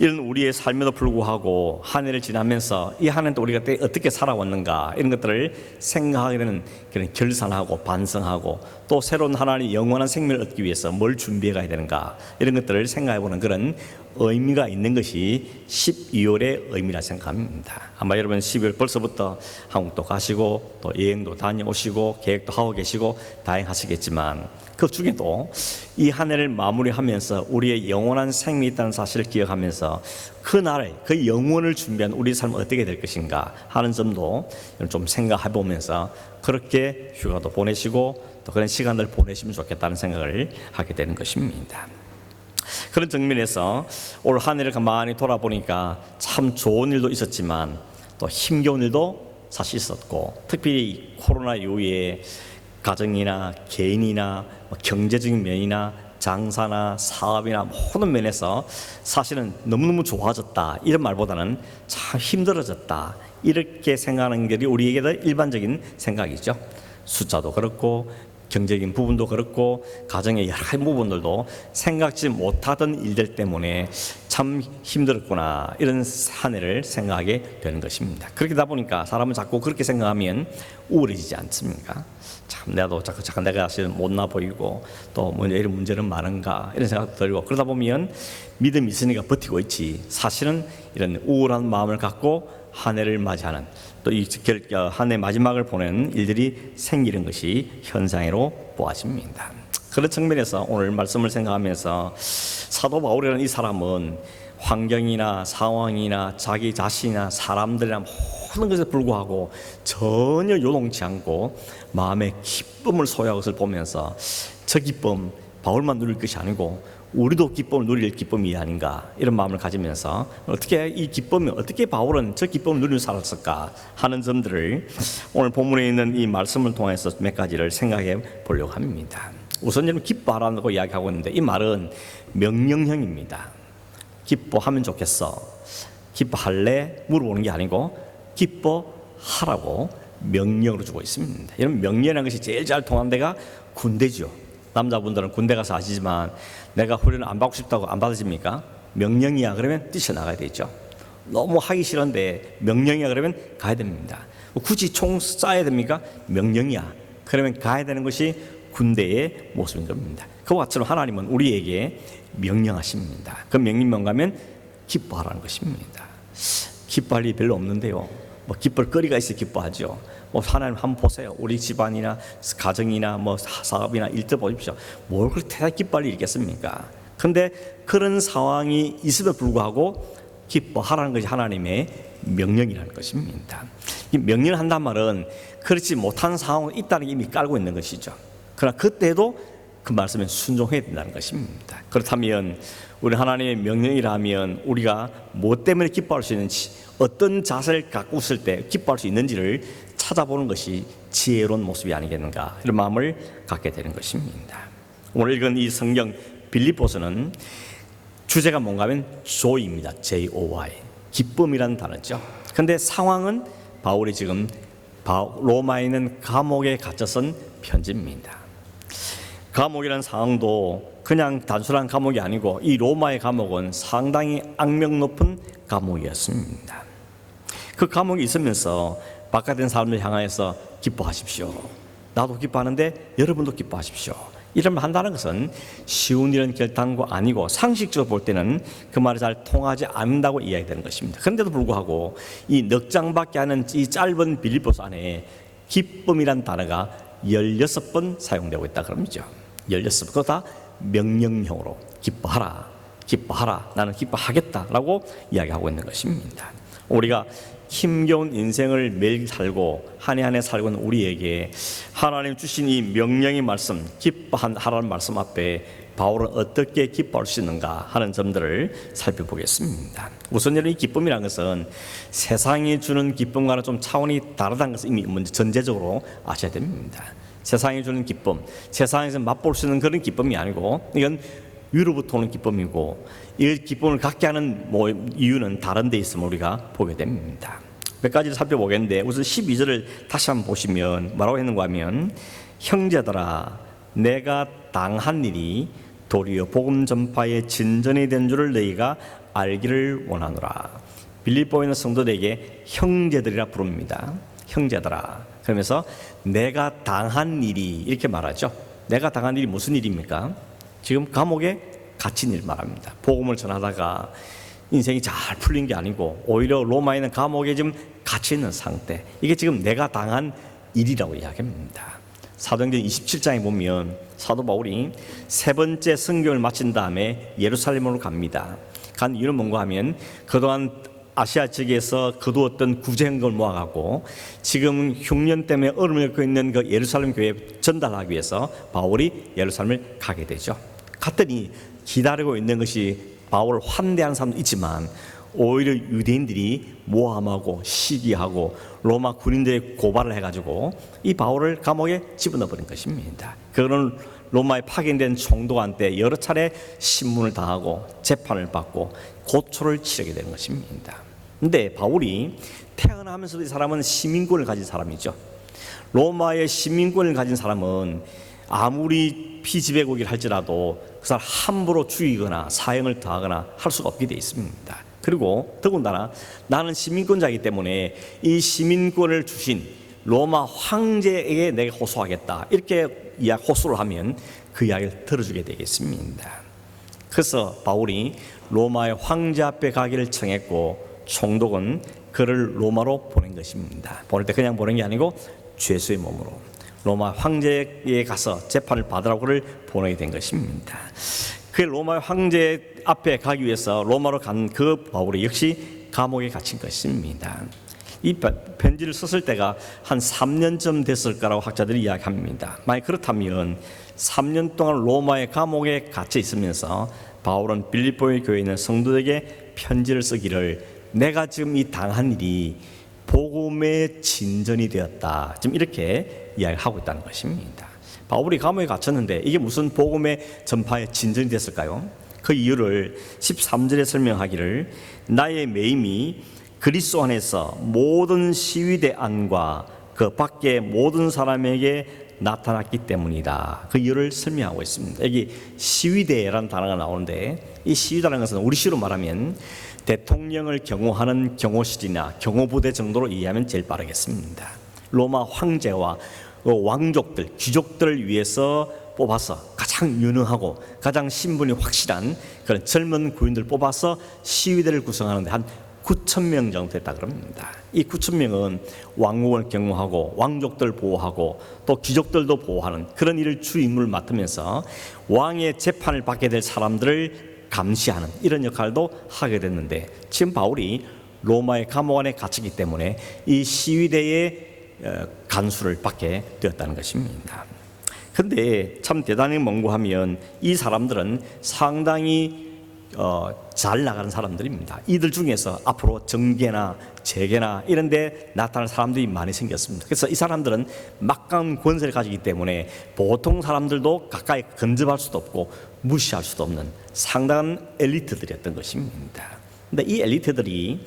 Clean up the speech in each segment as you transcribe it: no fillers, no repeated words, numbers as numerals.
이런 우리의 삶에도 불구하고 한 해를 지나면서 이 한 해도 우리가 어떻게 살아왔는가 이런 것들을 생각하게 되는 그런 결산하고 반성하고 또 새로운 하나님의 영원한 생명을 얻기 위해서 뭘 준비해 가야 되는가 이런 것들을 생각해 보는 그런 의미가 있는 것이 12월의 의미라 생각합니다. 아마 여러분 12월 벌써부터 한국도 가시고 또 여행도 다녀오시고 계획도 하고 계시고 다행하시겠지만 그 중에도 이 한 해를 마무리하면서 우리의 영원한 생명이 있다는 사실을 기억하면서 그날에 그 영원을 준비한 우리 삶은 어떻게 될 것인가 하는 점도 좀 생각해 보면서 그렇게 휴가도 보내시고 또 그런 시간을 보내시면 좋겠다는 생각을 하게 되는 것입니다. 그런 측면에서 올 한 해를 가만히 돌아보니까 참 좋은 일도 있었지만 또 힘겨운 일도 사실 있었고, 특히 코로나 이후에 가정이나 개인이나 경제적인 면이나 장사나 사업이나 모든 면에서 사실은 너무너무 좋아졌다 이런 말보다는 참 힘들어졌다 이렇게 생각하는 게 우리에게도 일반적인 생각이죠. 숫자도 그렇고 경제적인 부분도 그렇고 가정의 여러 가지 부분들도 생각지 못하던 일들 때문에 참 힘들었구나 이런 한 해를 생각하게 되는 것입니다. 그렇게 되다 보니까 사람은 자꾸 그렇게 생각하면 우울해지지 않습니까? 참 나도 자꾸 내가 사실 못나 보이고 또 뭐 이런 문제는 많은가 이런 생각도 들고, 그러다 보면 믿음이 있으니까 버티고 있지 사실은 이런 우울한 마음을 갖고 한 해를 맞이하는 또 이 한 해 마지막을 보내는 일들이 생기는 것이 현상으로 보아집니다. 그런 측면에서 오늘 말씀을 생각하면서 사도 바울이라는 이 사람은 환경이나 상황이나 자기 자신이나 사람들이나 모든 것에 불구하고 전혀 요동치 않고 마음의 기쁨을 소유한 것을 보면서 저 기쁨 바울만 누릴 것이 아니고 우리도 기쁨을 누릴 기쁨이 아닌가 이런 마음을 가지면서 어떻게 이 기쁨이 어떻게 바울은 저 기쁨을 누리며 살았을까 하는 점들을 오늘 본문에 있는 이 말씀을 통해서 몇 가지를 생각해 보려고 합니다. 우선 여러분 기뻐하라고 이야기하고 있는데 이 말은 명령형입니다. 기뻐하면 좋겠어, 기뻐할래 물어보는 게 아니고 기뻐하라고 명령으로 주고 있습니다. 여러분 명령이라는 것이 제일 잘 통한 데가 군대죠. 남자분들은 군대 가서 아시지만 내가 훈련을 안 받고 싶다고 안 받아집니까? 명령이야 그러면 뛰쳐나가야 되죠. 너무 하기 싫은데 명령이야 그러면 가야 됩니다. 굳이 총 쏴야 됩니까? 명령이야 그러면 가야 되는 것이 군대의 모습인 겁니다. 그와 같이 하나님은 우리에게 명령하십니다. 그 명령 뭔가 하면 기뻐하라는 것입니다. 기뻐할 일이 별로 없는데요, 뭐 기쁠 거리가 있어 기뻐하죠. 하나님 한번 보세요. 우리 집안이나 가정이나 사업이나 일들 보십시오. 뭘 그렇게 대단히 기뻐할 일이 있겠습니까? 그런데 그런 상황이 있음에도 불구하고 기뻐하라는 것이 하나님의 명령이라는 것입니다. 이 명령을 한단 말은 그렇지 못한 상황이 있다는 게 이미 깔고 있는 것이죠. 그러나 그때도 그 말씀에 순종해야 된다는 것입니다. 그렇다면 우리 하나님의 명령이라면 우리가 무엇 때문에 기뻐할 수 있는지, 어떤 자세를 갖고 있을 때 기뻐할 수 있는지를 찾아보는 것이 지혜로운 모습이 아니겠는가 이런 마음을 갖게 되는 것입니다. 오늘 읽은 이 성경 빌립보서는 주제가 뭔가 하면 joy입니다. J-O-Y, 기쁨이라는 단어죠. 그런데 상황은 바울이 지금 로마에 있는 감옥에 갇혀 쓴 편지입니다. 감옥이라는 상황도 그냥 단순한 감옥이 아니고 이 로마의 감옥은 상당히 악명 높은 감옥이었습니다. 그 감옥에 있으면서 바깥에 있는 사람들 향하여서 기뻐하십시오, 나도 기뻐하는데 여러분도 기뻐하십시오 이런 말 한다는 것은 쉬운 일은 결단코 아니고 상식적으로 볼 때는 그 말이 잘 통하지 않는다고 이야기되는 것입니다. 그런데도 불구하고 이 넉 장밖에 않은 이 짧은 빌립보서 안에 기쁨이란 단어가 16번 사용되고 있다 그러죠. 16번. 그거 다 명령형으로 기뻐하라, 기뻐하라, 나는 기뻐하겠다라고 이야기하고 있는 것입니다. 우리가 힘겨운 인생을 매일 살고 한 해 한 해 살고 있는 우리에게 하나님 주신 이 명령의 말씀, 기뻐하라는 말씀 앞에 바울은 어떻게 기뻐할 수 있는가 하는 점들을 살펴보겠습니다. 우선 이 기쁨이라는 것은 세상이 주는 기쁨과는 좀 차원이 다르다는 것을 이미 먼저 전제적으로 아셔야 됩니다. 세상이 주는 기쁨, 세상에서 맛볼 수 있는 그런 기쁨이 아니고 이건 위로부터 오는 기쁨이고, 이 기쁨을 갖게 하는 이유는 다른 데 있음을 우리가 보게 됩니다. 몇 가지를 살펴보겠는데 우선 12절을 다시 한번 보시면 뭐라고 했는가 하면, 형제들아 내가 당한 일이 도리어 복음 전파의 진전이 된 줄을 너희가 알기를 원하노라. 빌립보에 있는 성도들에게 형제들이라 부릅니다. 형제들아. 그러면서 내가 당한 일이, 이렇게 말하죠. 내가 당한 일이 무슨 일입니까? 지금 감옥에 갇힌 일 말합니다. 복음을 전하다가 인생이 잘 풀린 게 아니고 오히려 로마에 있는 감옥에 지금 갇혀 있는 상태. 이게 지금 내가 당한 일이라고 이야기합니다. 사도행전 27장에 보면 사도 바울이 세 번째 선교를 마친 다음에 예루살렘으로 갑니다. 간 이유는 뭔가 하면 그동안 아시아 지역에서 거두었던 구제행동을 모아가고 지금 흉년 때문에 얼음을 겪고 있는 그 예루살렘 교회에 전달하기 위해서 바울이 예루살렘을 가게 되죠. 갔더니 기다리고 있는 것이 바울을 환대하는 사람도 있지만 오히려 유대인들이 모함하고 시기하고 로마 군인들의 고발을 해가지고 이 바울을 감옥에 집어넣어 버린 것입니다. 그거는 로마에 파견된 총독한테 여러 차례 신문을 당하고 재판을 받고 고초를 치르게 되는 것입니다. 근데 바울이 태어나면서도 이 사람은 시민권을 가진 사람이죠. 로마의 시민권을 가진 사람은 아무리 피지배국이라 할지라도 그 사람 함부로 죽이거나 사형을 더하거나 할 수가 없게 되어 있습니다. 그리고 더군다나 나는 시민권자이기 때문에 이 시민권을 주신 로마 황제에게 내가 호소하겠다, 이렇게 호소를 하면 그 이야기를 들어주게 되겠습니다. 그래서 바울이 로마의 황제 앞에 가기를 청했고 총독은 그를 로마로 보낸 것입니다. 보낼 때 그냥 보낸 게 아니고 죄수의 몸으로 로마 황제에 가서 재판을 받으라고 그를 보내게 된 것입니다. 그 로마 황제 앞에 가기 위해서 로마로 간 그 바울이 역시 감옥에 갇힌 것입니다. 이 편지를 썼을 때가 한 3년쯤 됐을 거라고 학자들이 이야기합니다. 만약 그렇다면 3년 동안 로마의 감옥에 갇혀 있으면서 바울은 빌립보의 교회에 있는 성도에게 편지를 쓰기를 내가 지금 이 당한 일이 복음의 진전이 되었다, 지금 이렇게 이야기하고 있다는 것입니다. 바울이 감옥에 갇혔는데 이게 무슨 복음의 전파의 진전이 됐을까요? 그 이유를 13절에 설명하기를 나의 매임이 그리스도 안에서 모든 시위대 안과 그 밖에 모든 사람에게 나타났기 때문이다. 그 이유를 설명하고 있습니다. 여기 시위대라는 단어가 나오는데 이 시위대라는 것은 우리 시로 말하면 대통령을 경호하는 경호실이나 경호부대 정도로 이해하면 제일 빠르겠습니다. 로마 황제와 왕족들, 귀족들을 위해서 뽑아서 가장 유능하고 가장 신분이 확실한 그런 젊은 군인들 뽑아서 시위대를 구성하는데 한 9,000명 정도 됐다 그럽니다. 이 9,000명은 왕국을 경호하고 왕족들 보호하고 또 귀족들도 보호하는 그런 일을 주 임무를 맡으면서 왕의 재판을 받게 될 사람들을 감시하는 이런 역할도 하게 됐는데 지금 바울이 로마의 감옥 안에 갇히기 때문에 이 시위대의 간수를 받게 되었다는 것입니다. 그런데 참 대단히 뭔고하면 이 사람들은 상당히 잘 나가는 사람들입니다. 이들 중에서 앞으로 정계나 재계나 이런 데 나타날 사람들이 많이 생겼습니다. 그래서 이 사람들은 막강한 권세를 가지기 때문에 보통 사람들도 가까이 근접할 수도 없고 무시할 수도 없는 상당한 엘리트들이었던 것입니다. 근데 이 엘리트들이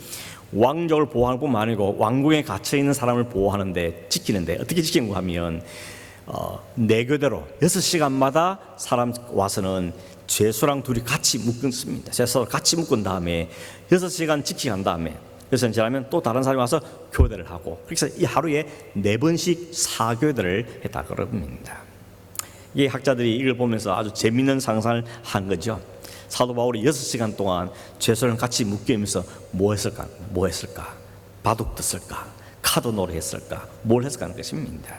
왕족을 보호하는 뿐만 아니고 왕궁에 갇혀있는 사람을 보호하는데 지키는데 어떻게 지키는가 하면 내교대로 6시간마다 사람 와서는 죄수랑 둘이 같이 묶습니다. 죄수랑 같이 묶은 다음에 6시간 지키고 한 다음에 6시간 지나면 또 다른 사람이 와서 교대를 하고, 그래서 이 하루에 4번씩 사교대를 했다 그럽니다. 이 학자들이 이걸 보면서 아주 재미있는 상상을 한 거죠. 사도 바울이 6시간 동안 죄수랑 같이 묶이면서 뭐 했을까? 바둑 뒀을까? 카드 놀이 했을까? 뭘 했을까 하는 것입니다.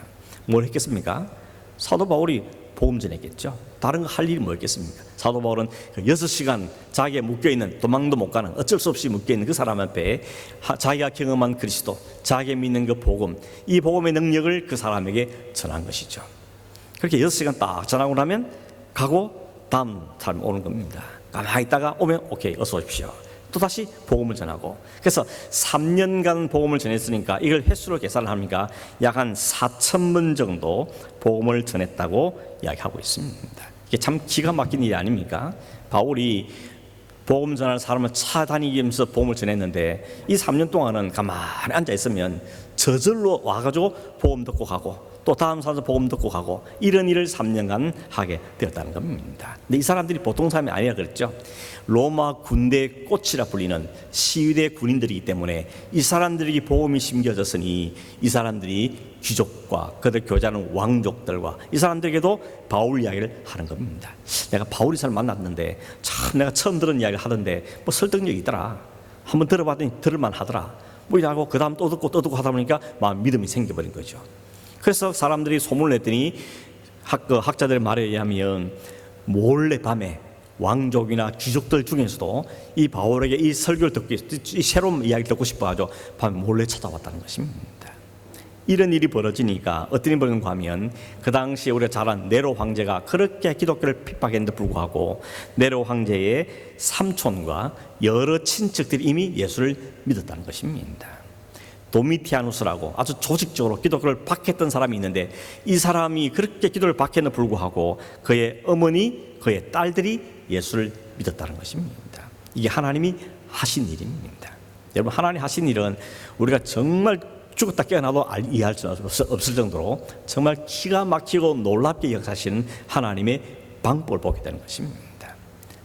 뭘 했겠습니까? 사도 바울이 복음 전했겠죠. 다른 거 할 일이 뭐였겠습니까? 사도 바울은 6시간 자기가 묶여있는, 도망도 못 가는, 어쩔 수 없이 묶여있는 그 사람 앞에 자기가 경험한 그리스도, 자기가 믿는 그 복음, 이 복음의 능력을 그 사람에게 전한 것이죠. 그렇게 6시간 딱 전하고 나면 가고 다음 사람이 오는 겁니다. 가만히 있다가 오면 오케이, 어서 오십시오. 또 다시 복음을 전하고, 그래서 3년간 복음을 전했으니까 이걸 횟수로 계산을 합니까? 약 한 4,000번 정도 복음을 전했다고 이야기하고 있습니다. 이게 참 기가 막힌 일이 아닙니까? 바울이 복음 전하는 사람을 찾아다니면서 복음을 전했는데 이 3년 동안은 가만히 앉아 있으면 저절로 와가지고 복음 듣고 가고 또 다음 사람도 복음 듣고 가고 이런 일을 3년간 하게 되었다는 겁니다. 근데 이 사람들이 보통 사람이 아니라 그랬죠. 로마 군대의 꽃이라 불리는 시위대 군인들이기 때문에 이 사람들에게 복음이 심겨졌으니 이 사람들이 귀족과 그들 교제하는 왕족들과 이 사람들에게도 바울 이야기를 하는 겁니다. 내가 바울이 사람 만났는데 참 내가 처음 들은 이야기를 하던데 뭐 설득력이 있더라. 한번 들어봤더니 들을만 하더라. 뭐 이러고 그 다음 또 듣고 하다 보니까 막 믿음이 생겨버린 거죠. 그래서 사람들이 소문을 냈더니 학자들의 말에 의하면 몰래 밤에 왕족이나 귀족들 중에서도 이 바울에게 이 설교를 듣고 이 새로운 이야기를 듣고 싶어가지고 밤에 몰래 찾아왔다는 것입니다. 이런 일이 벌어지니까 어떤 일이 벌어진가 하면 그 당시에 우리가 잘 아는 네로 황제가 그렇게 기독교를 핍박했는데 불구하고 네로 황제의 삼촌과 여러 친척들이 이미 예수를 믿었다는 것입니다. 도미티아누스라고 아주 조직적으로 기독교를 박해했던 사람이 있는데 이 사람이 그렇게 기독교를 박해했는데 불구하고 그의 어머니, 그의 딸들이 예수를 믿었다는 것입니다. 이게 하나님이 하신 일입니다. 여러분, 하나님 하신 일은 우리가 정말 죽었다 깨어나도 이해할 수 없을 정도로 정말 기가 막히고 놀랍게 역사하시는 하나님의 방법을 보게 되는 것입니다.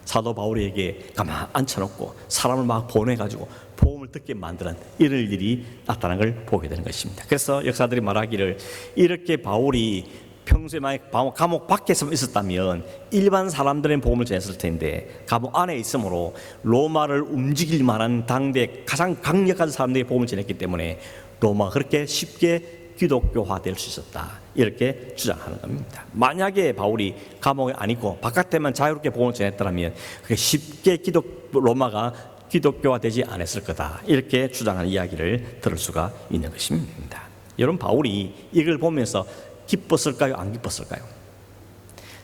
사도 바울에게 가만 앉혀놓고 사람을 막 보내가지고 복음을 듣게 만드는 이런 일이 나타난 걸 보게 되는 것입니다. 그래서 역사들이 말하기를 이렇게 바울이 평소에 만약 감옥 밖에서 있었다면 일반 사람들은 복음을 전했을 텐데 감옥 안에 있으므로 로마를 움직일 만한 당대 가장 강력한 사람들이 복음을 전했기 때문에 로마가 그렇게 쉽게 기독교화될 수 있었다, 이렇게 주장하는 겁니다. 만약에 바울이 감옥에 안 있고 바깥에만 자유롭게 복음을 전했더라면 그게 쉽게 로마가 기독교화되지 않았을 거다, 이렇게 주장하는 이야기를 들을 수가 있는 것입니다. 여러분, 바울이 이걸 보면서 기뻤을까요? 안 기뻤을까요?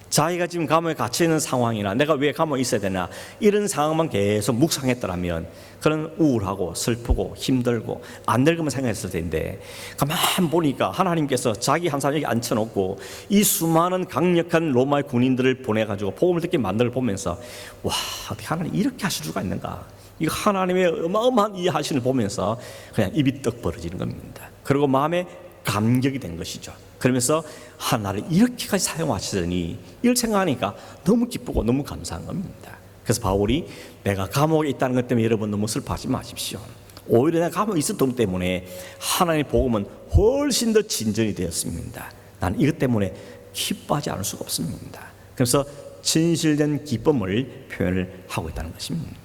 자기가 지금 감옥에 갇혀 있는 상황이나 내가 왜 감옥에 있어야 되나 이런 상황만 계속 묵상했더라면 그런 우울하고 슬프고 힘들고 안 될 것만 생각했을 텐데 가만 보니까 하나님께서 자기 한 사람 여기 앉혀놓고 이 수많은 강력한 로마의 군인들을 보내가지고 복음을 듣게 만들어 보면서 와, 어떻게 하나님 이렇게 하실 수가 있는가, 이거 하나님의 어마어마한 이 하심을 보면서 그냥 입이 떡 벌어지는 겁니다. 그리고 마음에 감격이 된 것이죠. 그러면서 하나를 이렇게까지 사용하시더니 이걸 생각하니까 너무 기쁘고 너무 감사한 겁니다. 그래서 바울이 내가 감옥에 있다는 것 때문에 여러분 너무 슬퍼하지 마십시오. 오히려 내가 감옥에 있었던 것 때문에 하나님의 복음은 훨씬 더 진전이 되었습니다. 나는 이것 때문에 기뻐하지 않을 수가 없습니다. 그래서 진실된 기쁨을 표현을 하고 있다는 것입니다.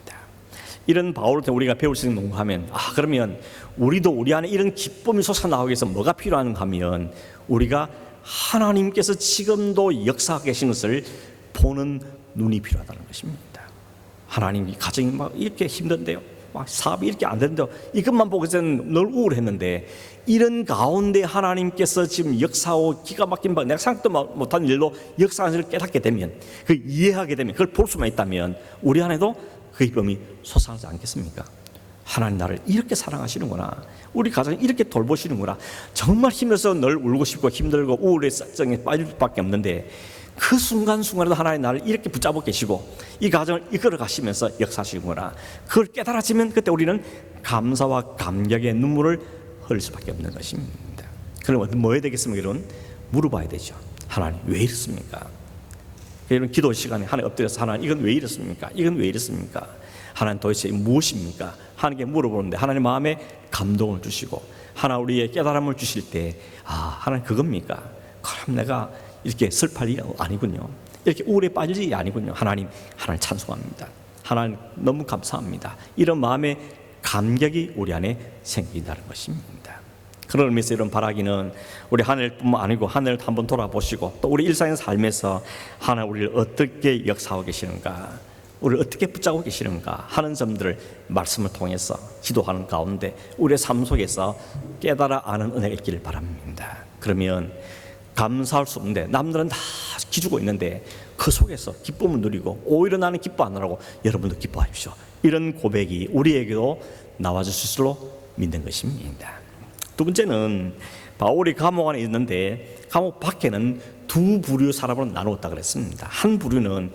이런 바울을 우리가 배울 수 있는 농구하면 그러면 우리도 우리 안에 이런 기쁨이 솟아나오기 위해서 뭐가 필요한가 하면 우리가 하나님께서 지금도 역사하고 계신 것을 보는 눈이 필요하다는 것입니다. 하나님이 가정이 막 이렇게 힘든데요, 막 사업이 이렇게 안 되는데요, 이것만 보고 있으면 늘 우울했는데 이런 가운데 하나님께서 지금 역사하고 기가 막힌 내가 생각도 못한 일로 역사하는 것을 깨닫게 되면, 그 이해하게 되면, 그걸 볼 수만 있다면 우리 안에도 그 기쁨이 솟아나지 않겠습니까? 하나님 나를 이렇게 사랑하시는구나, 우리 가정 이렇게 돌보시는구나, 정말 힘들어서 늘 울고 싶고 힘들고 우울의 싹정에 빠질 수밖에 없는데 그 순간순간에도 하나님 나를 이렇게 붙잡고 계시고 이 가정을 이끌어 가시면서 역사하시는구나, 그걸 깨달아지면 그때 우리는 감사와 감격의 눈물을 흘릴 수밖에 없는 것입니다. 그럼 뭐 해야 되겠습니까? 여러분, 물어봐야 되죠. 하나님 왜 이렇습니까? 여러분, 기도 시간에 하나님 엎드려서 하나님 이건 왜 이렇습니까? 이건 왜 이렇습니까? 하나님 도대체 무엇입니까? 하나님께 물어보는데 하나님 마음에 감동을 주시고 하나님 우리의 깨달음을 주실 때 하나님 그겁니까? 그럼 내가 이렇게 슬퍼할 일이 아니군요, 이렇게 우울에 빠질 일이 아니군요. 하나님 찬송합니다. 하나님 너무 감사합니다. 이런 마음의 감격이 우리 안에 생긴다는 것입니다. 그런 의미에서 이런 바라기는 우리 하늘뿐만 아니고 하늘을 한번 돌아보시고 또 우리 일상의 삶에서 하나님 우리를 어떻게 역사하고 계시는가, 우리를 어떻게 붙잡고 계시는가 하는 점들을 말씀을 통해서 기도하는 가운데 우리의 삶 속에서 깨달아 아는 은혜가 있기를 바랍니다. 그러면 감사할 수 없는데 남들은 다 기주고 있는데 그 속에서 기쁨을 누리고 오히려 나는 기뻐 안 하라고 여러분도 기뻐하십시오, 이런 고백이 우리에게도 나와줄 수 있을로 믿는 것입니다. 두 번째는 바울이 감옥 안에 있는데 감옥 밖에는 두 부류 사람으로 나누었다 그랬습니다. 한 부류는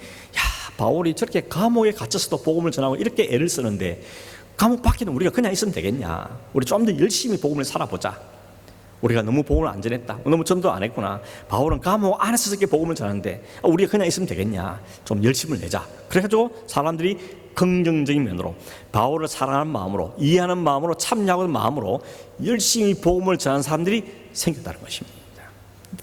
바울이 저렇게 감옥에 갇혀서도 복음을 전하고 이렇게 애를 쓰는데 감옥 밖에는 우리가 그냥 있으면 되겠냐, 우리 좀 더 열심히 복음을 살아보자, 우리가 너무 복음을 안 전했다, 너무 전도 안 했구나. 바울은 감옥 안에서 저렇게 복음을 전하는데 우리가 그냥 있으면 되겠냐, 좀 열심을 내자. 그래가지고 사람들이 긍정적인 면으로 바울을 사랑하는 마음으로, 이해하는 마음으로, 참여하는 마음으로 열심히 복음을 전하는 사람들이 생겼다는 것입니다.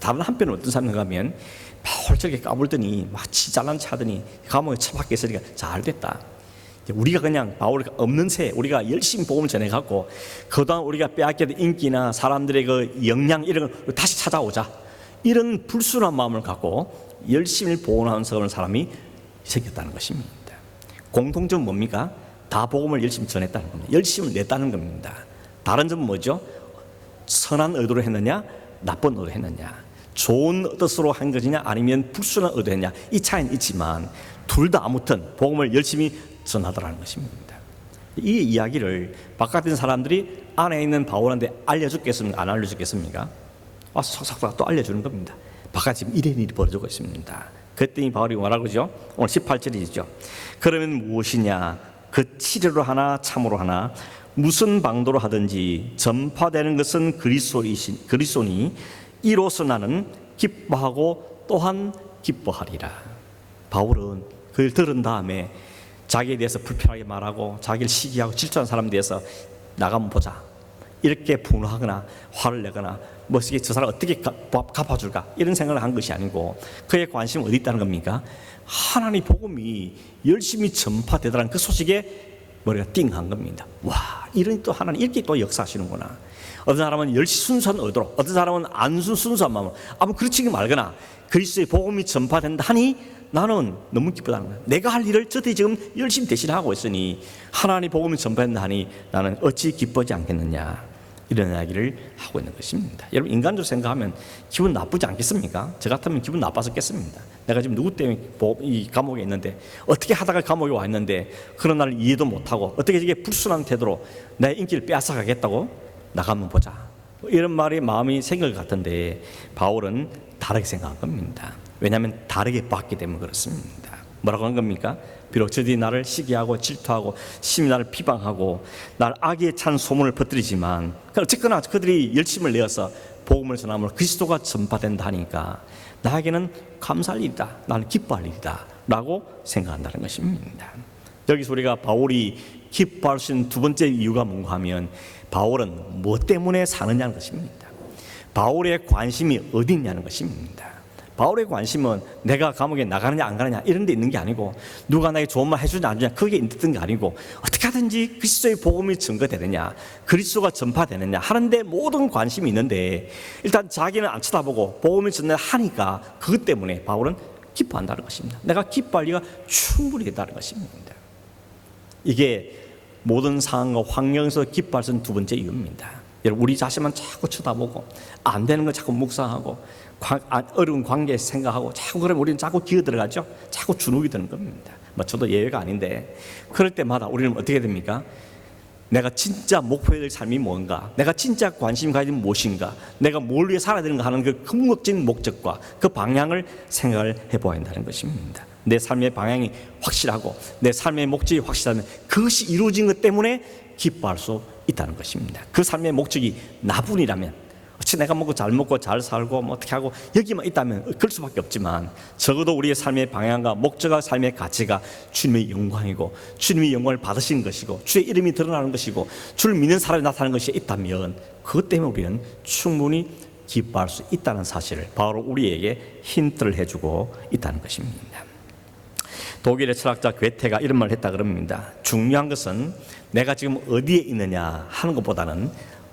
다른 한편은 어떤 사람인가 하면 바울 저렇게 까불더니 마치 잘난 척하더니 감옥에 처박혀 있으니까 잘 됐다. 우리가 그냥 바울 없는 새 우리가 열심히 복음을 전해갖고 그동안 우리가 빼앗겼던 인기나 사람들의 그 역량 이런 걸 다시 찾아오자, 이런 불순한 마음을 갖고 열심히 복음하는 사람이 생겼다는 것입니다. 공통점은 뭡니까? 다 복음을 열심히 전했다는 겁니다. 열심히 냈다는 겁니다. 다른 점은 뭐죠? 선한 의도로 했느냐, 나쁜 의도로 했느냐, 좋은 뜻으로 한 것이냐 아니면 불순한 의도했냐, 이 차이는 있지만 둘 다 아무튼 복음을 열심히 전하더라는 것입니다. 이 이야기를 바깥에 있는 사람들이 안에 있는 바울한테 알려주겠습니까? 안 알려주겠습니까? 와서 싹싹 또 알려주는 겁니다. 바깥에 지금 이런 일이 벌어지고 있습니다. 그랬더니 바울이 뭐라고 그러죠? 오늘 18절이죠. 그러면 무엇이냐? 그 치료로 하나 참으로 하나 무슨 방도로 하든지 전파되는 것은 그리스도니 이로써 나는 기뻐하고 또한 기뻐하리라. 바울은 그걸 들은 다음에 자기에 대해서 불편하게 말하고 자기를 시기하고 질투하는 사람에 대해서 나가면 보자, 이렇게 분노하거나 화를 내거나 저 사람 어떻게 갚아줄까 이런 생각을 한 것이 아니고 그의 관심은 어디 있다는 겁니까? 하나님 복음이 열심히 전파되더라는 그 소식에 머리가 띵한 겁니다. 와, 이런 또 하나님 이렇게 또 역사하시는구나. 어떤 사람은 열심히 순수한 의도로, 어떤 사람은 안 순수한 마음으로 아무 그렇지 말거나 그리스도의 복음이 전파된다 하니 나는 너무 기쁘다는 거야. 내가 할 일을 저들이 지금 열심히 대신하고 있으니 하나님 복음이 전파된다 하니 나는 어찌 기쁘지 않겠느냐, 이런 이야기를 하고 있는 것입니다. 여러분, 인간적으로 생각하면 기분 나쁘지 않겠습니까? 저 같으면 기분 나빴었겠습니다. 내가 지금 누구 때문에 이 감옥에 있는데, 어떻게 하다가 감옥에 와 있는데 그런 나를 이해도 못하고 어떻게 저게 불순한 태도로 내 인기를 빼앗아가겠다고 나가면 보자, 이런 말이 마음이 생길 것 같은데 바울은 다르게 생각한 겁니다. 왜냐하면 다르게 봤기 때문에 그렇습니다. 뭐라고 한 겁니까? 비록 저들이 나를 시기하고 질투하고 심히 나를 비방하고 날 악에 찬 소문을 퍼뜨리지만 어쨌거나 그들이 열심을 내어서 복음을 전함으로 그리스도가 전파된다 하니까 나에게는 감사할 일이다, 나는 기뻐할 일이다 라고 생각한다는 것입니다. 여기서 우리가 바울이 기뻐할 수 있는 두 번째 이유가 뭔가 하면 바울은 무엇 때문에 사느냐는 것입니다. 바울의 관심이 어디 있냐는 것입니다. 바울의 관심은 내가 감옥에 나가느냐 안 가느냐 이런 데 있는 게 아니고 누가 나에게 좋은 말 해주냐 안 주냐 그게 있는 게 아니고 어떻게 하든지 그리스도의 복음이 증거되느냐, 그리스도가 전파되느냐 하는데 모든 관심이 있는데 일단 자기는 안 쳐다보고 복음이 전해 하니까 그것 때문에 바울은 기뻐한다는 것입니다. 내가 기뻐할 리가 충분히 있다는 것입니다. 이게 모든 상황과 환경에서 기뻐할 수 있는 두 번째 이유입니다. 여러분, 우리 자신만 자꾸 쳐다보고 안 되는 거 자꾸 묵상하고 어려운 관계 생각하고 자꾸 그러면 우리는 자꾸 기어들어가죠. 자꾸 주눅이 드는 겁니다. 저도 예외가 아닌데 그럴 때마다 우리는 어떻게 됩니까? 내가 진짜 목표해야 될 삶이 뭔가, 내가 진짜 관심 가진 무엇인가, 내가 뭘 위해 살아야 되는가 하는 그 궁극적인 목적과 그 방향을 생각을 해봐야 한다는 것입니다. 내 삶의 방향이 확실하고 내 삶의 목적이 확실하면 그것이 이루어진 것 때문에 기뻐할 수 있다는 것입니다. 그 삶의 목적이 나뿐이라면 어찌 내가 잘 먹고 잘 살고 어떻게 하고 여기만 있다면 그럴 수밖에 없지만 적어도 우리의 삶의 방향과 목적과 삶의 가치가 주님의 영광이고 주님의 영광을 받으신 것이고 주의 이름이 드러나는 것이고 주를 믿는 사람이 나타나는 것이 있다면 그것 때문에 우리는 충분히 기뻐할 수 있다는 사실을 바로 우리에게 힌트를 해주고 있다는 것입니다. 독일의 철학자 괴테가 이런 말을 했다 그럽니다. 중요한 것은 내가 지금 어디에 있느냐 하는 것보다는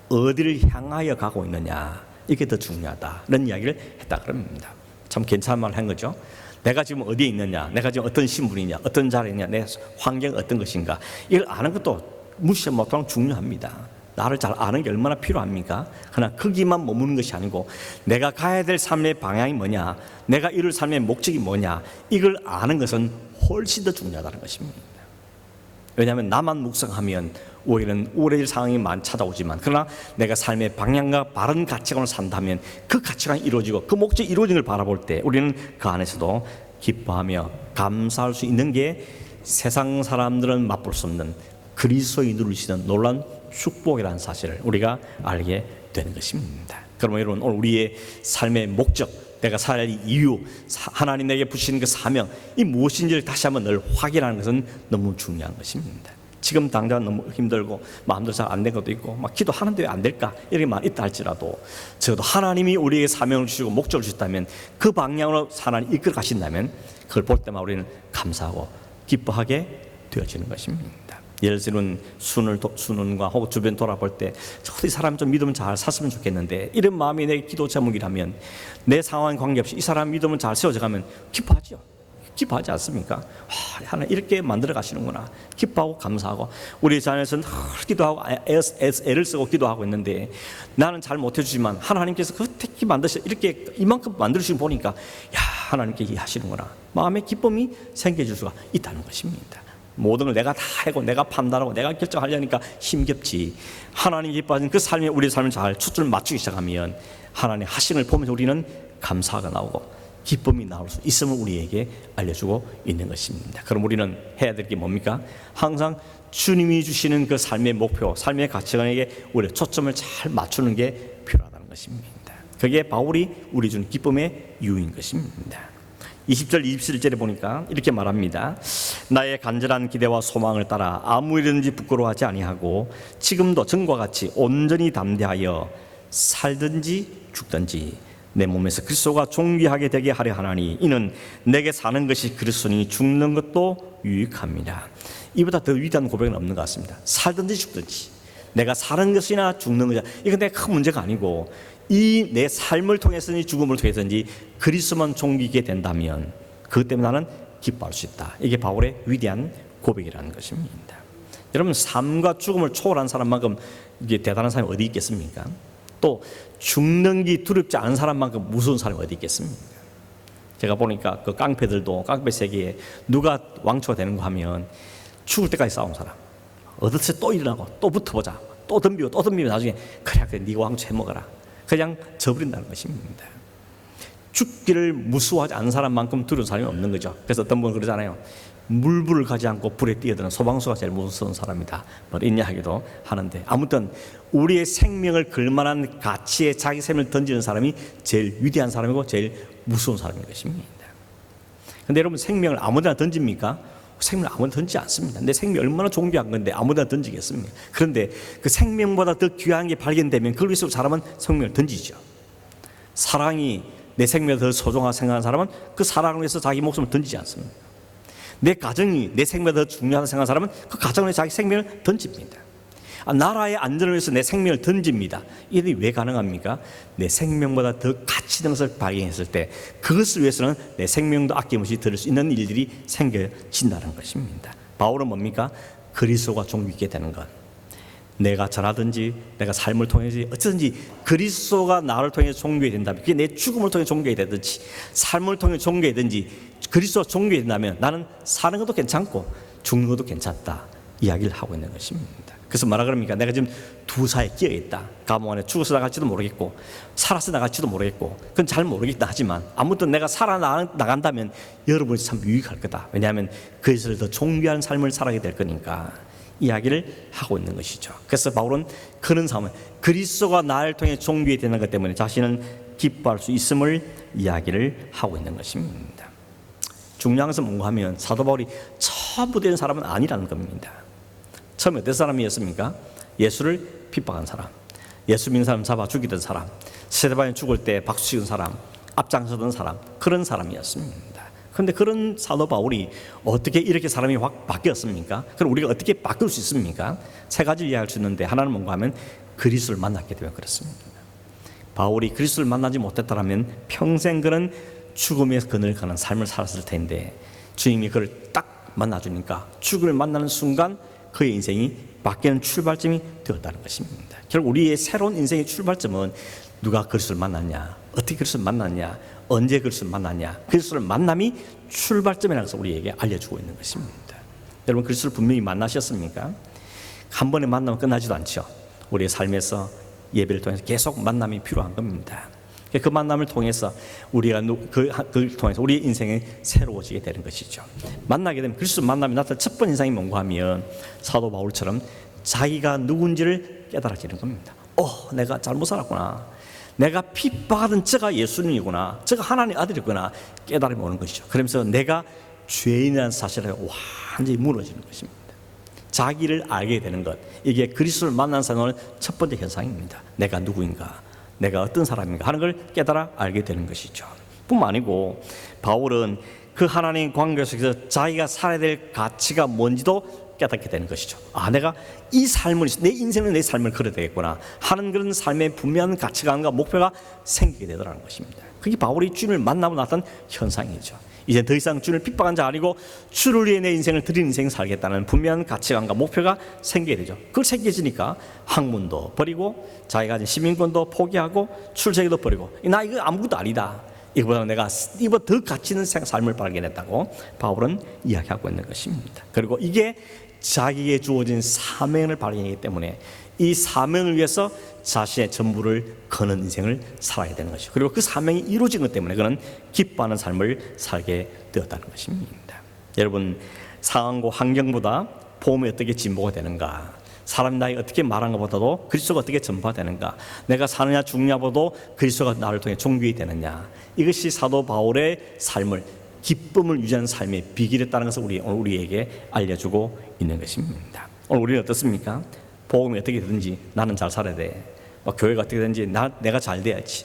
어디를 향하여 가고 있느냐, 이게 더 중요하다, 이런 이야기를 했다 그럽니다. 참 괜찮은 말을 한 거죠. 내가 지금 어디에 있느냐, 내가 지금 어떤 신분이냐, 어떤 자리냐, 내 환경이 어떤 것인가, 이걸 아는 것도 무시 못하는 중요합니다. 나를 잘 아는 게 얼마나 필요합니까? 그러나 거기만 머무는 것이 아니고 내가 가야 될 삶의 방향이 뭐냐, 내가 이룰 삶의 목적이 뭐냐, 이걸 아는 것은 훨씬 더 중요하다는 것입니다. 왜냐하면 나만 묵상하면 오히려 우울해질 상황이 많이 찾아오지만 그러나 내가 삶의 방향과 바른 가치관을 산다면 그 가치관이 이루어지고 그 목적이 이루어진 걸 바라볼 때 우리는 그 안에서도 기뻐하며 감사할 수 있는 게 세상 사람들은 맛볼 수 없는 그리스도의 누리시는 놀라운 축복이라는 사실을 우리가 알게 되는 것입니다. 그러면 여러분, 오늘 우리의 삶의 목적, 내가 살아야 할 이유, 하나님 내게 부신 그 사명, 이 무엇인지를 다시 한번 늘 확인하는 것은 너무 중요한 것입니다. 지금 당장 너무 힘들고 마음도 잘 안 된 것도 있고 막 기도하는데 왜 안 될까 이렇게 말 있다 할지라도, 적어도 하나님이 우리에게 사명을 주시고 목적을 주셨다면, 그 방향으로 하나님 이끌어 가신다면, 그걸 볼 때마다 우리는 감사하고 기뻐하게 되어지는 것입니다. 예를 들면 수능과 혹은 주변 돌아볼 때 저 사람 좀 믿으면 잘 샀으면 좋겠는데, 이런 마음이 내 기도 제목이라면, 내 상황 관계없이 이 사람 믿으면 잘 세워져 가면 기뻐하죠. 기뻐하지 않습니까? 하나님 이렇게 만들어 가시는구나. 기뻐하고 감사하고, 우리 자녀에서는 기도하고 애를 쓰고 기도하고 있는데, 나는 잘 못해주지만 하나님께서 그렇게 만드셔 이렇게 이만큼 만들어주신 보니까, 야, 하나님께 이해하시는구나. 마음의 기쁨이 생겨질 수가 있다는 것입니다. 모든 걸 내가 다 하고 내가 판단하고 내가 결정하려니까 힘겹지, 하나님이 기뻐하신 그 삶에 우리의 삶을 잘 초점을 맞추기 시작하면, 하나님 하심을 보면서 우리는 감사가 나오고 기쁨이 나올 수 있음을 우리에게 알려주고 있는 것입니다. 그럼 우리는 해야 될 게 뭡니까? 항상 주님이 주시는 그 삶의 목표, 삶의 가치관에게 우리의 초점을 잘 맞추는 게 필요하다는 것입니다. 그게 바울이 우리 준 기쁨의 이유인 것입니다. 20절 27절에 보니까 이렇게 말합니다. 나의 간절한 기대와 소망을 따라 아무 일이든지 부끄러워하지 아니하고 지금도 전과 같이 온전히 담대하여 살든지 죽든지 내 몸에서 그리스도가 존귀하게 되게 하려 하나니, 이는 내게 사는 것이 그리스도니 죽는 것도 유익합니다. 이보다 더 위대한 고백은 없는 것 같습니다. 살든지 죽든지, 내가 사는 것이나 죽는 것이나 이건 내 큰 문제가 아니고, 이 내 삶을 통해서든지 죽음을 통해서든지 그리스도만 존귀하게 된다면 그것 때문에 나는 기뻐할 수 있다. 이게 바울의 위대한 고백이라는 것입니다. 여러분, 삶과 죽음을 초월한 사람만큼 이게 대단한 사람이 어디 있겠습니까? 또 죽는 게 두렵지 않은 사람만큼 무서운 사람이 어디 있겠습니까? 제가 보니까 그 깡패들도, 깡패 세계에 누가 왕초가 되는 거 하면 죽을 때까지 싸운 사람, 어느새 또 일어나고 또 붙어보자, 또 덤비고 또 덤비면 나중에 그래 네가 왕초 해먹어라, 그냥 져버린다는 것입니다. 죽기를 무서워하지 않는 사람만큼 두려운 사람이 없는 거죠. 그래서 어떤 분은 그러잖아요. 물불을 가지 않고 불에 뛰어드는 소방수가 제일 무서운 사람이다, 뭐 이런 이야기도 하는데, 아무튼 우리의 생명을 걸만한 가치에 자기 생명을 던지는 사람이 제일 위대한 사람이고 제일 무서운 사람인 것입니다. 그런데 여러분, 생명을 아무데나 던집니까? 생명을 아무데나 던지지 않습니다. 내 생명이 얼마나 존귀한 건데 아무데나 던지겠습니까? 그런데 그 생명보다 더 귀한 게 발견되면 그걸 위해서 사람은 생명을 던지죠. 사랑이 내 생명을 더 소중하게 생각하는 사람은 그 사랑을 위해서 자기 목숨을 던지지 않습니다. 내 가정이 내 생명보다 더 중요하다고 생각하는 사람은 그 가정을 위해서 자기 생명을 던집니다. 나라의 안전을 위해서 내 생명을 던집니다. 이게 왜 가능합니까? 내 생명보다 더 가치 있는 것을 발견했을 때 그것을 위해서는 내 생명도 아낌없이 들을 수 있는 일들이 생겨진다는 것입니다. 바울은 뭡니까? 그리스도가 존귀하게 되는 것, 내가 전하든지 내가 삶을 통해서 어쩌든지 그리스도가 나를 통해서 존귀하게 된다면, 그게 내 죽음을 통해 존귀하게 되든지 삶을 통해 존귀하게 되든지 그리스도가 존귀하게 된다면 나는 사는 것도 괜찮고 죽는 것도 괜찮다 이야기를 하고 있는 것입니다. 그래서 뭐라 그럽니까? 내가 지금 두 사이에 끼어 있다. 감옥 안에 죽어서 나갈지도 모르겠고 살아서 나갈지도 모르겠고 그건 잘 모르겠다 하지만, 아무튼 내가 살아나간다면 여러분이 참 유익할 거다. 왜냐하면 그리스도를 더 존귀한 삶을 살아게 될 거니까 이야기를 하고 있는 것이죠. 그래서 바울은 그런 상황, 그리스도가 나를 통해 존귀하게 되는 것 때문에 자신은 기뻐할 수 있음을 이야기를 하고 있는 것입니다. 중요한 것은 뭔가 하면 사도 바울이 전부 된 사람은 아니라는 겁니다. 처음에 어떤 사람이었습니까? 예수를 핍박한 사람, 예수 믿는 사람 잡아 죽이던 사람, 스데반이 죽을 때 박수 치는 사람, 앞장서던 사람, 그런 사람이었습니다. 그런데 그런 사도 바울이 어떻게 이렇게 사람이 확 바뀌었습니까? 그럼 우리가 어떻게 바뀔 수 있습니까? 세 가지를 이해할 수 있는데, 하나는 뭔가 하면 그리스도를 만났기 때문에 그렇습니다. 바울이 그리스도를 만나지 못했다면 평생 그는 죽음의 그늘 가는 삶을 살았을 텐데, 주님이 그를 딱 만나주니까 죽음을 만나는 순간 그의 인생이 바뀌는 출발점이 되었다는 것입니다. 결국 우리의 새로운 인생의 출발점은 누가 그리스도를 만났냐, 어떻게 그리스도를 만났냐, 언제 그리스도를 만났냐, 그리스도를 만남이 출발점이라는 것을 우리에게 알려주고 있는 것입니다. 여러분, 그리스도를 분명히 만나셨습니까? 한 번에 만나면 끝나지도 않죠. 우리의 삶에서 예배를 통해서 계속 만남이 필요한 겁니다. 그 만남을 통해서 우리가 그걸 통해서 우리의 인생이 새로워지게 되는 것이죠. 만나게 되면 그리스도 만남이 나타난 첫 번째 인상이 뭔가 하면 사도 바울처럼 자기가 누군지를 깨달아지는 겁니다. 내가 잘못 살았구나. 내가 핍박하던 저가 예수님이구나, 저가 하나님의 아들이구나 깨달음이 오는 것이죠. 그러면서 내가 죄인이라는 사실을 완전히 무너지는 것입니다. 자기를 알게 되는 것, 이게 그리스도를 만난 사람의 첫 번째 현상입니다. 내가 누구인가, 내가 어떤 사람인가 하는 걸 깨달아 알게 되는 것이죠. 뿐만 아니고 바울은 그 하나님 관계 속에서 자기가 살아야 될 가치가 뭔지도 깨닫게 되는 것이죠. 내가 이 삶을, 내 인생은 내 삶을 걸어야 되겠구나 하는 그런 삶의 분명한 가치관과 목표가 생기게 되더라는 것입니다. 그게 바울이 주님을 만나고 나타난 현상이죠. 이제 더 이상 주를 핍박한 자 아니고 주를 위해 내 인생을 드린 인생 살겠다는 분명한 가치관과 목표가 생기게 되죠. 그걸 생겨지니까 학문도 버리고 자기가 가진 시민권도 포기하고 출세기도 버리고, 나 이거 아무것도 아니다, 이거보다 내가 이보다 더 가치 있는 삶을 발견했다고 바울은 이야기하고 있는 것입니다. 그리고 이게 자기에게 주어진 사명을 발견하기 때문에 이 사명을 위해서 자신의 전부를 거는 인생을 살아야 되는 것이죠. 그리고 그 사명이 이루어진 것 때문에 그는 기뻐하는 삶을 살게 되었다는 것입니다. 여러분, 상황과 환경보다 복음이 어떻게 진보가 되는가, 사람이 나에게 어떻게 말하는 것보다도 그리스도가 어떻게 전파되는가, 내가 사느냐 죽느냐보다도 그리스도가 나를 통해 존귀히 되느냐, 이것이 사도 바울의 삶을, 기쁨을 유지하는 삶의 비결이었다는 것을 우리에게 알려주고 있는 것입니다. 오늘 우리는 어떻습니까? 복음이 어떻게 되든지 나는 잘 살아야 돼, 교회가 어떻게 되든지 내가 잘 돼야지,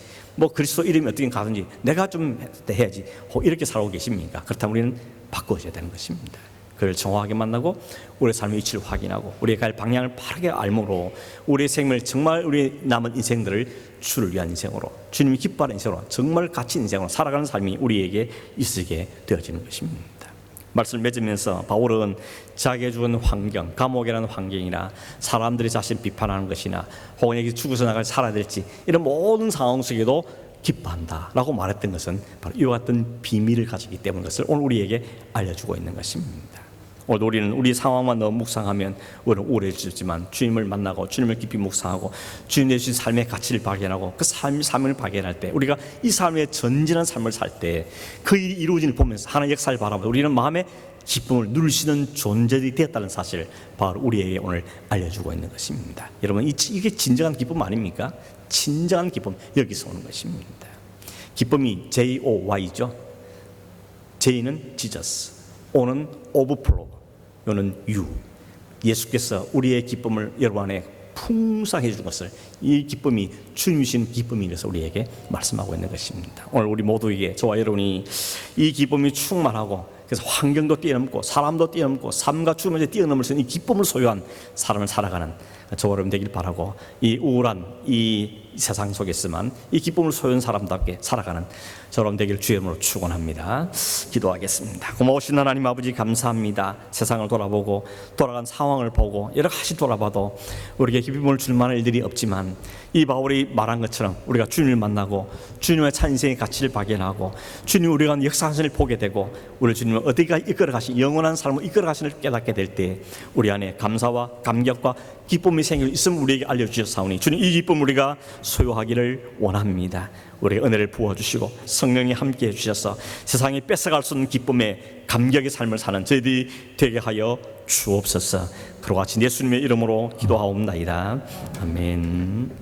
그리스도 이름이 어떻게 가든지 내가 좀 해야지, 이렇게 살고 계십니까? 그렇다면 우리는 바꿔줘야 되는 것입니다. 그를 정확하게 만나고 우리의 삶의 위치를 확인하고 우리의 갈 방향을 바르게 알므로 우리의 생명을, 정말 우리의 남은 인생들을 주를 위한 인생으로, 주님이 기뻐하는 인생으로, 정말 가치 인생으로 살아가는 삶이 우리에게 있게 되어지는 것입니다. 말씀을 맺으면서 바울은 자기의 죽은 환경, 감옥이라는 환경이나 사람들이 자신을 비판하는 것이나 혹은 여기 죽어서 나갈 살아야 될지 이런 모든 상황 속에도 기뻐한다 라고 말했던 것은 바로 이와 같은 비밀을 가지기 때문인 것을 오늘 우리에게 알려주고 있는 것입니다. 오늘 우리는 우리 상황만 너무 묵상하면 우리는 우울해지지만 주님을 만나고 주님을 깊이 묵상하고 주님 내주신 삶의 가치를 발견하고 그 삶을 발견할 때, 우리가 이 삶의 전진한 삶을 살 때 그 일이 이루어지는 보면서 하나님의 역사를 바라보고 우리는 마음에 기쁨을 누리시는 존재들이 되었다는 사실을 바로 우리에게 오늘 알려주고 있는 것입니다. 여러분, 이게 진정한 기쁨 아닙니까? 진정한 기쁨, 여기서 오는 것입니다. 기쁨이 J-O-Y죠. J는 Jesus, O는 overflow, U는 you. 예수께서 우리의 기쁨을 여러분 안에 풍성해 준 것을, 이 기쁨이 주님이신 기쁨이라서 우리에게 말씀하고 있는 것입니다. 오늘 우리 모두에게, 저와 여러분이 이 기쁨이 충만하고, 그래서 환경도 뛰어넘고 사람도 뛰어넘고 삶과 죽음을 뛰어넘을 수 있는 이 기쁨을 소유한 삶을 살아가는 저와 여러분 되길 바라고, 이 우울한 이 세상 속에서만 이 기쁨을 소유한 사람답게 살아가는 저와 여러분 되길 주의 이름으로 축원합니다. 기도하겠습니다. 고마우신 하나님 아버지, 감사합니다. 세상을 돌아보고 돌아간 상황을 보고 여러 가지 돌아봐도 우리에게 기쁨을 줄 만한 일들이 없지만, 이 바울이 말한 것처럼 우리가 주님을 만나고 주님의 참 인생의 가치를 발견하고 주님 우리가 역사하시는 을 보게 되고 우리 주님을 어디가 이끌어가신 영원한 삶을 이끌어가시는 을 깨닫게 될 때 우리 안에 감사와 감격과 기쁨이 생길 있음을 우리에게 알려주셨사오니 주님, 이 기쁨 우리가 소유하기를 원합니다. 우리의 은혜를 부어주시고 성령이 함께해 주셔서 세상이 뺏어갈 수 없는 기쁨의 감격의 삶을 사는 저희들이 되게 하여 주옵소서. 그와 같이 예수님의 이름으로 기도하옵나이다. 아멘.